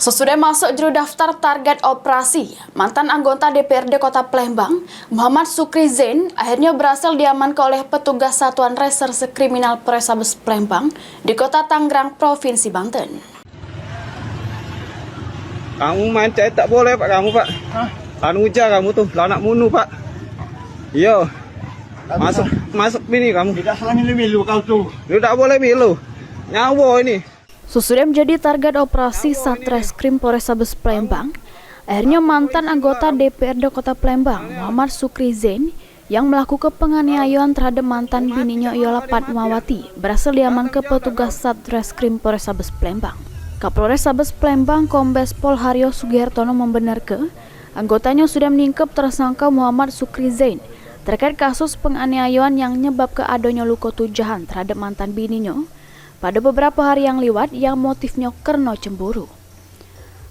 Sesudah masuk juru daftar target operasi, mantan anggota DPRD Kota Palembang, Muhammad Sukri Zain, akhirnya berhasil diamankan oleh petugas Satuan Reserse Kriminal Polrestabes Palembang di Kota Tangerang, Provinsi Banten. Kamu main cek tak boleh Pak, kamu Pak. Anu ujar kamu tuh, anak munu Pak. Yo. Masuk ini kamu. Tidak salah milu kau tuh. Tidak boleh milu. Nyawa ini. Sesudah menjadi target operasi Satreskrim Polrestabes Palembang, akhirnya mantan anggota DPRD Kota Palembang, Muhammad Sukri Zain, yang melakukan penganiayaan terhadap mantan bininya Yola Padmawati, berhasil diamankan petugas Satreskrim Polrestabes Palembang. Kapolres Tabes Palembang Kombes Pol Haryo Sugihartono membenarkan anggotanya sudah meningkap tersangka Muhammad Sukri Zain terkait kasus penganiayaan yang menyebabkan adanya luka tujahan terhadap mantan bininya pada beberapa hari yang lewat yang motifnya karena cemburu.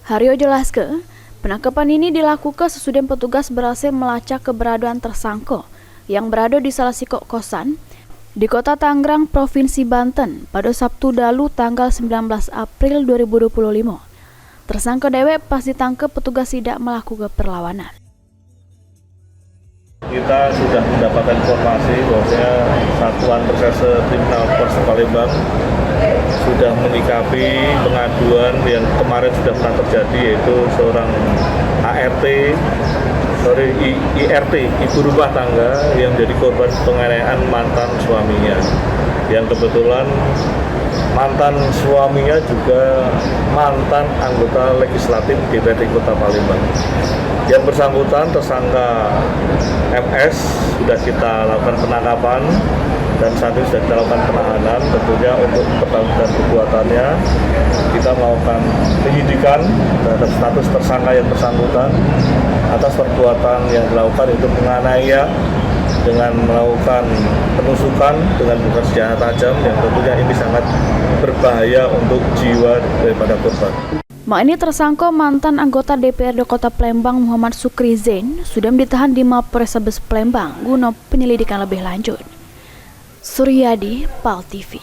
Haryo jelaskan, penangkapan ini dilakukan sesudah petugas berhasil melacak keberadaan tersangka yang berada di salah satu kosan di Kota Tangerang, Provinsi Banten pada Sabtu lalu tanggal 19 April 2025. Tersangka dewek pas ditangkap petugas tidak melakukan perlawanan. Kita sudah mendapatkan informasi bahwa Satuan Reserse Kriminal Polres Palembang sudah menyikapi pengaduan yang kemarin sudah pernah terjadi, yaitu seorang IRT, ibu rumah tangga yang menjadi korban penganiayaan mantan suaminya. Yang kebetulan mantan suaminya juga mantan anggota legislatif DPRD Kota Palembang. Yang bersangkutan tersangka MS sudah kita lakukan penangkapan dan saat ini sudah kita lakukan penahanan. Tentunya untuk pertanggungjawaban perbuatannya kita melakukan penyidikan terhadap status tersangka yang bersangkutan atas perbuatan yang dilakukan itu menganiaya dengan melakukan penusukan dengan bukan senjata tajam yang tentunya ini sangat berbahaya untuk jiwa daripada korban. Ini tersangka mantan anggota DPRD Kota Palembang Muhammad Sukri Zain sudah ditahan di Mapolres Palembang guna penyelidikan lebih lanjut. Suryadi, PAL TV.